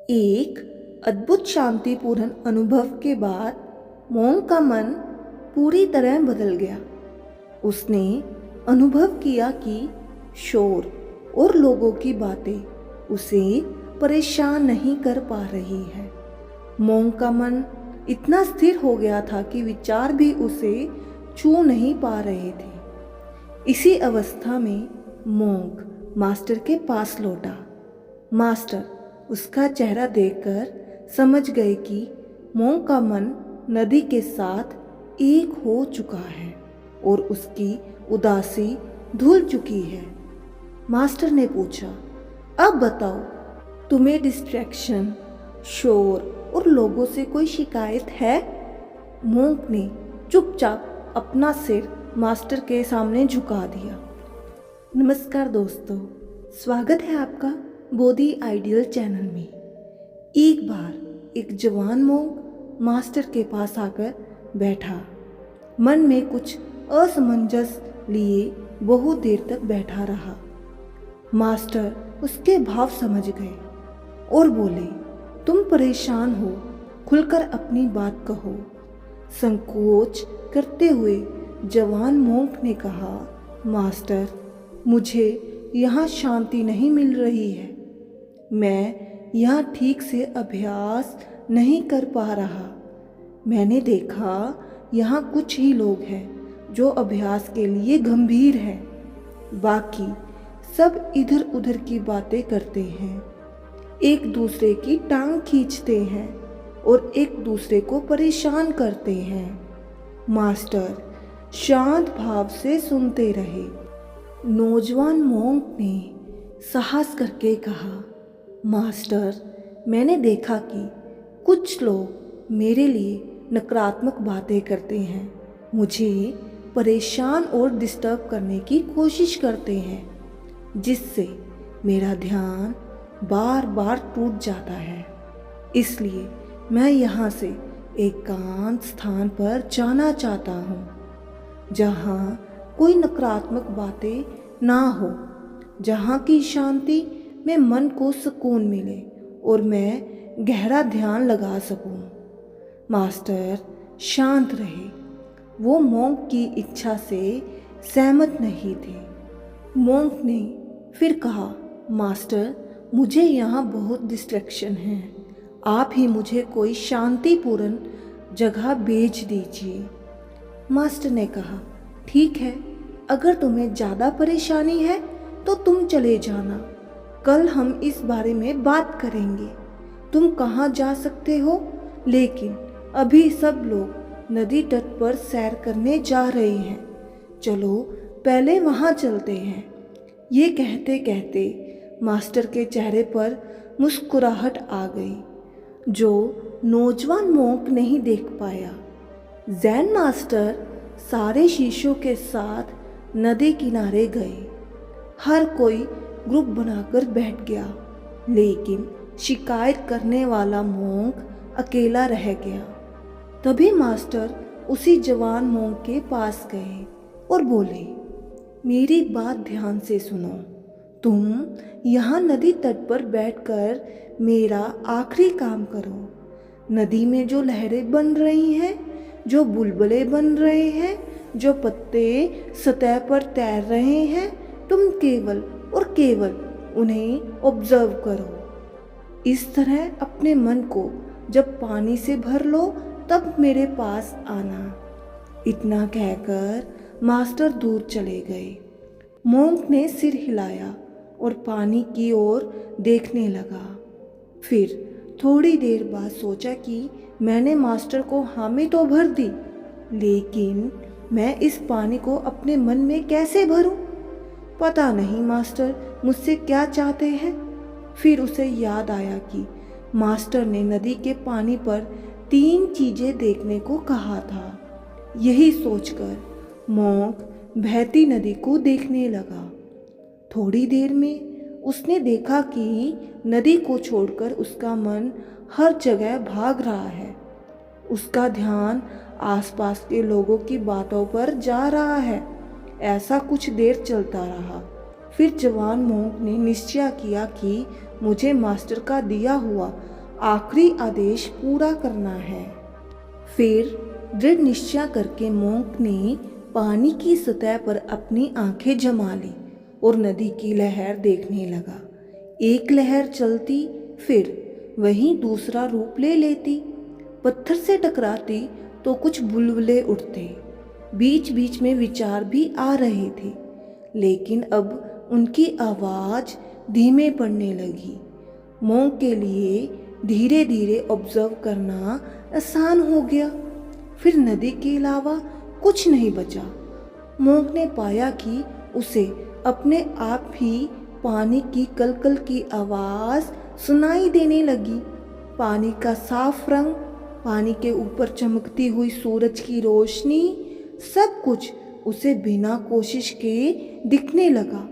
एक अद्भुत शांतिपूर्ण अनुभव के बाद मोंग का मन पूरी तरह बदल गया। उसने अनुभव किया कि शोर और लोगों की बातें उसे परेशान नहीं कर पा रही है। मोंग का मन इतना स्थिर हो गया था कि विचार भी उसे छू नहीं पा रहे थे। इसी अवस्था में मोंग मास्टर के पास लौटा। मास्टर उसका चेहरा देखकर समझ गए कि मोंग का मन नदी के साथ एक हो चुका है और उसकी उदासी धुल चुकी है। मास्टर ने पूछा, अब बताओ, तुम्हें डिस्ट्रैक्शन, शोर और लोगों से कोई शिकायत है? मोंग ने चुपचाप अपना सिर मास्टर के सामने झुका दिया। नमस्कार दोस्तों, स्वागत है आपका बोधि आइडियल चैनल में। एक बार एक जवान मोंग मास्टर के पास आकर बैठा। मन में कुछ असमंजस लिए बहुत देर तक बैठा रहा। मास्टर उसके भाव समझ गए और बोले, तुम परेशान हो, खुलकर अपनी बात कहो। संकोच करते हुए जवान मोंग ने कहा, मास्टर, मुझे यहाँ शांति नहीं मिल रही है। मैं यहाँ ठीक से अभ्यास नहीं कर पा रहा। मैंने देखा यहाँ कुछ ही लोग हैं जो अभ्यास के लिए गंभीर हैं। बाकी सब इधर उधर की बातें करते हैं, एक दूसरे की टांग खींचते हैं और एक दूसरे को परेशान करते हैं। मास्टर शांत भाव से सुनते रहे। नौजवान मोंग ने साहस करके कहा, मास्टर, मैंने देखा कि कुछ लोग मेरे लिए नकारात्मक बातें करते हैं, मुझे परेशान और डिस्टर्ब करने की कोशिश करते हैं, जिससे मेरा ध्यान बार बार टूट जाता है। इसलिए मैं यहाँ से एकांत स्थान पर जाना चाहता हूँ, जहाँ कोई नकारात्मक बातें ना हो, जहाँ की शांति में मन को सुकून मिले और मैं गहरा ध्यान लगा सकूं। मास्टर शांत रहे। वो मोंग की इच्छा से सहमत नहीं थे। मोंग ने फिर कहा, मास्टर, मुझे यहाँ बहुत डिस्ट्रैक्शन है। आप ही मुझे कोई शांतिपूर्ण जगह भेज दीजिए। मास्टर ने कहा, ठीक है, अगर तुम्हें ज़्यादा परेशानी है तो तुम चले जाना। कल हम इस बारे में बात करेंगे। तुम कहाँ जा सकते हो, लेकिन अभी सब लोग नदी तट पर सैर करने जा रहे हैं। चलो पहले वहाँ चलते हैं। ये कहते कहते मास्टर के चेहरे पर मुस्कुराहट आ गई, जो नौजवान मोंग नहीं देख पाया। जैन मास्टर सारे शिष्यों के साथ नदी किनारे गए। हर कोई ग्रुप बनाकर बैठ गया, लेकिन शिकायत करने वाला मोंग अकेला रह गया। तभी मास्टर उसी जवान मोंग के पास गए और बोले, मेरी बात ध्यान से सुनो। तुम यहाँ नदी तट पर बैठकर मेरा आखिरी काम करो। नदी में जो लहरें बन रही हैं, जो बुलबुले बन रहे हैं, जो पत्ते सतह पर तैर रहे हैं, तुम केवल और केवल उन्हें ऑब्जर्व करो। इस तरह अपने मन को जब पानी से भर लो तब मेरे पास आना। इतना कहकर मास्टर दूर चले गए। मोंग ने सिर हिलाया और पानी की ओर देखने लगा। फिर थोड़ी देर बाद सोचा कि मैंने मास्टर को हामी तो भर दी, लेकिन मैं इस पानी को अपने मन में कैसे भरूं? पता नहीं मास्टर मुझसे क्या चाहते हैं। फिर उसे याद आया कि मास्टर ने नदी के पानी पर 3 चीजें देखने को कहा था। यही सोचकर मोंग बहती नदी को देखने लगा। थोड़ी देर में उसने देखा कि नदी को छोड़कर उसका मन हर जगह भाग रहा है। उसका ध्यान आसपास के लोगों की बातों पर जा रहा है। ऐसा कुछ देर चलता रहा। फिर जवान मोंग ने निश्चय किया कि मुझे मास्टर का दिया हुआ आखिरी आदेश पूरा करना है। फिर दृढ़ निश्चय करके मोंक ने पानी की सतह पर अपनी आंखें जमा ली और नदी की लहर देखने लगा। एक लहर चलती, फिर वहीं दूसरा रूप ले लेती, पत्थर से टकराती तो कुछ बुलबुले उठते। बीच बीच में विचार भी आ रहे थे, लेकिन अब उनकी आवाज़ धीमे पड़ने लगी। मोंक के लिए धीरे धीरे ऑब्जर्व करना आसान हो गया। फिर नदी के अलावा कुछ नहीं बचा। मोंक ने पाया कि उसे अपने आप ही पानी की कलकल की आवाज़ सुनाई देने लगी। पानी का साफ रंग, पानी के ऊपर चमकती हुई सूरज की रोशनी, सब कुछ उसे बिना कोशिश के दिखने लगा।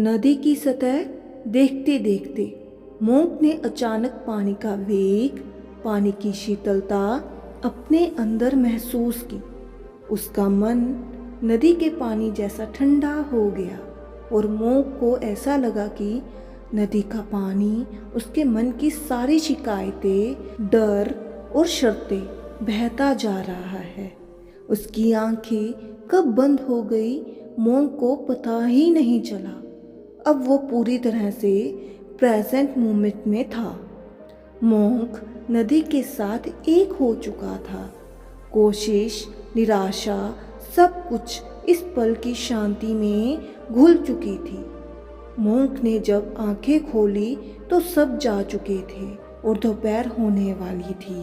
नदी की सतह देखते देखते मोंक ने अचानक पानी का वेग, पानी की शीतलता अपने अंदर महसूस की। उसका मन नदी के पानी जैसा ठंडा हो गया और मोंक को ऐसा लगा कि नदी का पानी उसके मन की सारी शिकायतें, डर और शर्तें बहता जा रहा है। उसकी आंखें कब बंद हो गई मोंक को पता ही नहीं चला। अब वो पूरी तरह से प्रेजेंट मोमेंट में था। मोंक नदी के साथ एक हो चुका था। कोशिश, निराशा, सब कुछ इस पल की शांति में घुल चुकी थी। मोंक ने जब आंखें खोली तो सब जा चुके थे और दोपहर होने वाली थी।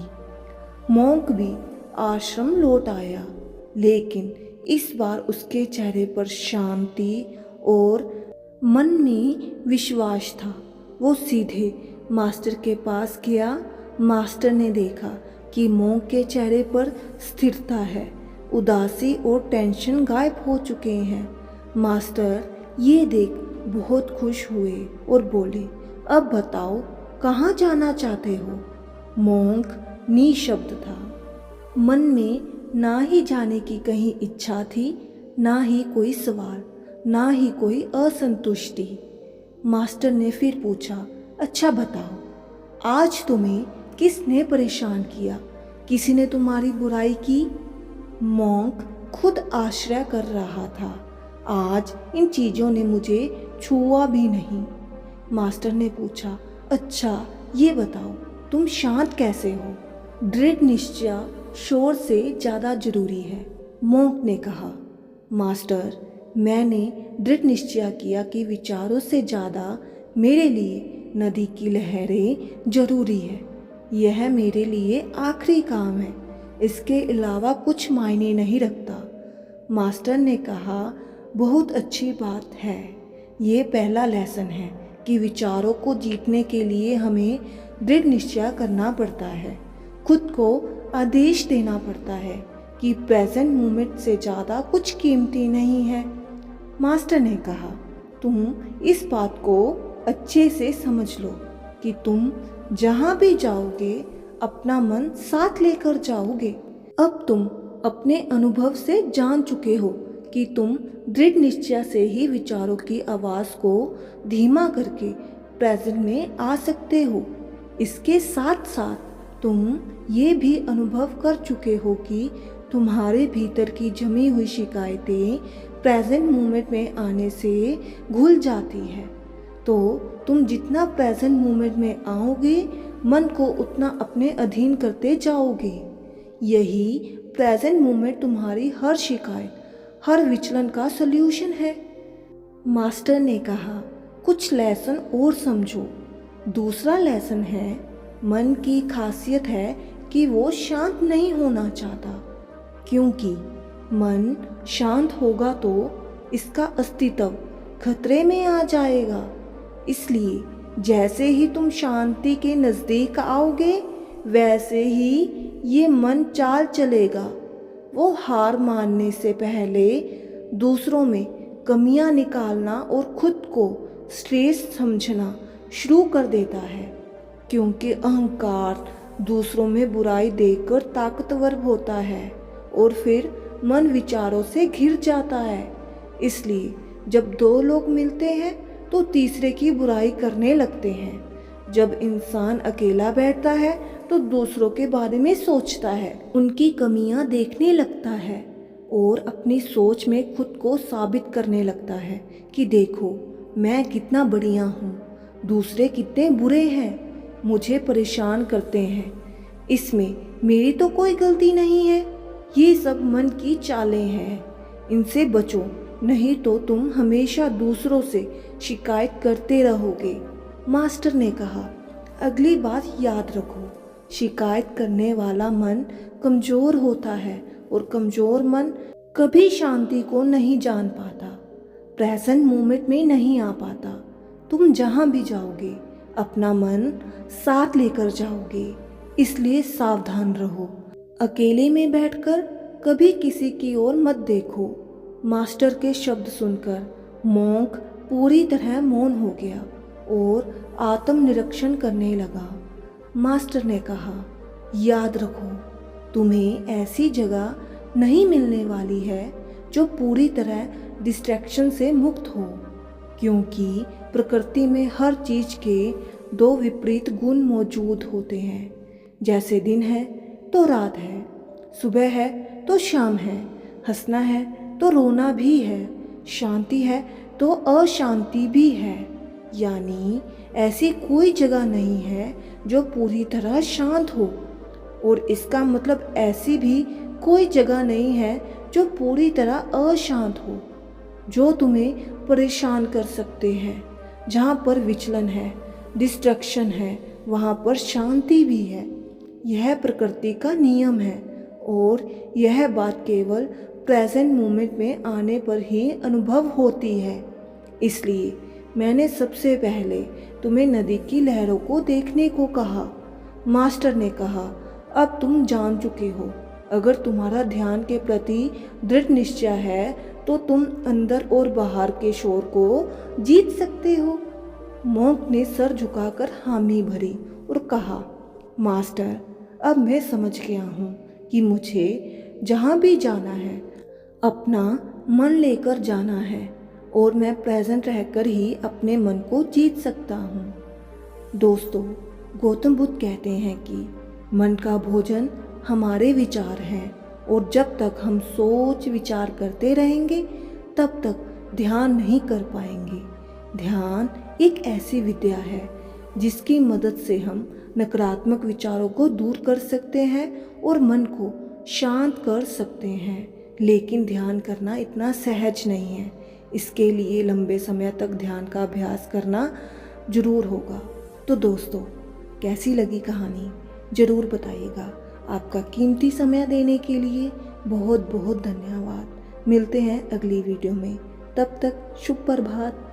मोंक भी आश्रम लौट आया, लेकिन इस बार उसके चेहरे पर शांति और मन में विश्वास था। वो सीधे मास्टर के पास गया। मास्टर ने देखा कि मोंक के चेहरे पर स्थिरता है, उदासी और टेंशन गायब हो चुके हैं। मास्टर ये देख बहुत खुश हुए और बोले, अब बताओ कहाँ जाना चाहते हो? मोंक निशब्द था। मन में ना ही जाने की कहीं इच्छा थी, ना ही कोई सवाल, ना ही कोई असंतुष्टि। मास्टर ने फिर पूछा, अच्छा बताओ, आज तुम्हें किसने परेशान किया? किसी ने तुम्हारी बुराई की? मोंक खुद आश्चर्य कर रहा था। आज इन चीज़ों ने मुझे छुआ भी नहीं। मास्टर ने पूछा, अच्छा ये बताओ तुम शांत कैसे हो? दृढ़ निश्चय शोर से ज़्यादा जरूरी है, मोंक ने कहा। मास्टर, मैंने दृढ़ निश्चय किया कि विचारों से ज़्यादा मेरे लिए नदी की लहरें जरूरी है। यह मेरे लिए आखिरी काम है, इसके अलावा कुछ मायने नहीं रखता। मास्टर ने कहा, बहुत अच्छी बात है। ये पहला लेसन है कि विचारों को जीतने के लिए हमें दृढ़ निश्चय करना पड़ता है। खुद को आदेश देना पड़ता है कि प्रेजेंट मोमेंट से ज़्यादा कुछ कीमती नहीं है। मास्टर ने कहा, तुम इस बात को अच्छे से समझ लो कि तुम जहाँ भी जाओगे अपना मन साथ लेकर जाओगे। अब तुम अपने अनुभव से जान चुके हो कि तुम दृढ़ निश्चय से ही विचारों की आवाज़ को धीमा करके प्रेजेंट में आ सकते हो। इसके साथ साथ तुम ये भी अनुभव कर चुके हो कि तुम्हारे भीतर की जमी हुई शिकायतें प्रेजेंट मोमेंट में आने से घुल जाती है। तो तुम जितना प्रेजेंट मोमेंट में आओगे, मन को उतना अपने अधीन करते जाओगे। यही प्रेजेंट मोमेंट तुम्हारी हर शिकायत, हर विचलन का सल्यूशन है। मास्टर ने कहा, कुछ लेसन और समझो। दूसरा लेसन है, मन की खासियत है कि वो शांत नहीं होना चाहता, क्योंकि मन शांत होगा तो इसका अस्तित्व खतरे में आ जाएगा। इसलिए जैसे ही तुम शांति के नज़दीक आओगे, वैसे ही ये मन चाल चलेगा। वो हार मानने से पहले दूसरों में कमियां निकालना और खुद को श्रेष्ठ समझना शुरू कर देता है, क्योंकि अहंकार दूसरों में बुराई देखकर ताकतवर होता है और फिर मन विचारों से घिर जाता है। इसलिए जब दो लोग मिलते हैं तो तीसरे की बुराई करने लगते हैं। जब इंसान अकेला बैठता है तो दूसरों के बारे में सोचता है, उनकी कमियां देखने लगता है और अपनी सोच में खुद को साबित करने लगता है कि देखो मैं कितना बढ़िया हूँ, दूसरे कितने बुरे हैं, मुझे परेशान करते हैं, इसमें मेरी तो कोई गलती नहीं है। ये सब मन की चालें हैं, इनसे बचो, नहीं तो तुम हमेशा दूसरों से शिकायत करते रहोगे। मास्टर ने कहा, अगली बात याद रखो, शिकायत करने वाला मन कमज़ोर होता है और कमज़ोर मन कभी शांति को नहीं जान पाता, प्रेजेंट मोमेंट में नहीं आ पाता। तुम जहाँ भी जाओगे अपना मन साथ लेकर जाओगे, इसलिए सावधान रहो। अकेले में बैठकर कभी किसी की ओर मत देखो। मास्टर के शब्द सुनकर मोंक पूरी तरह मौन हो गया और आत्मनिरीक्षण करने लगा। मास्टर ने कहा, याद रखो, तुम्हें ऐसी जगह नहीं मिलने वाली है जो पूरी तरह डिस्ट्रैक्शन से मुक्त हो, क्योंकि प्रकृति में हर चीज़ के दो विपरीत गुण मौजूद होते हैं। जैसे दिन है तो रात है, सुबह है तो शाम है, हंसना है तो रोना भी है, शांति है तो अशांति भी है। यानी ऐसी कोई जगह नहीं है जो पूरी तरह शांत हो, और इसका मतलब ऐसी भी कोई जगह नहीं है जो पूरी तरह अशांत हो। जो तुम्हें परेशान कर सकते हैं, जहाँ पर विचलन है, डिस्ट्रैक्शन है, वहाँ पर शांति भी है। यह प्रकृति का नियम है और यह बात केवल प्रेजेंट मोमेंट में आने पर ही अनुभव होती है। इसलिए मैंने सबसे पहले तुम्हें नदी की लहरों को देखने को कहा। मास्टर ने कहा, अब तुम जान चुके हो, अगर तुम्हारा ध्यान के प्रति दृढ़ निश्चय है तो तुम अंदर और बाहर के शोर को जीत सकते हो। मोंक ने सर झुकाकर हामी भरी और कहा, मास्टर, अब मैं समझ गया हूँ कि मुझे जहाँ भी जाना है अपना मन लेकर जाना है और मैं प्रेजेंट रहकर ही अपने मन को जीत सकता हूँ। दोस्तों, गौतम बुद्ध कहते हैं कि मन का भोजन हमारे विचार हैं और जब तक हम सोच विचार करते रहेंगे तब तक ध्यान नहीं कर पाएंगे। ध्यान एक ऐसी विद्या है जिसकी मदद से हम नकारात्मक विचारों को दूर कर सकते हैं और मन को शांत कर सकते हैं। लेकिन ध्यान करना इतना सहज नहीं है, इसके लिए लंबे समय तक ध्यान का अभ्यास करना जरूर होगा। तो दोस्तों, कैसी लगी कहानी ज़रूर बताइएगा। आपका कीमती समय देने के लिए बहुत बहुत धन्यवाद। मिलते हैं अगली वीडियो में, तब तक शुभ प्रभात।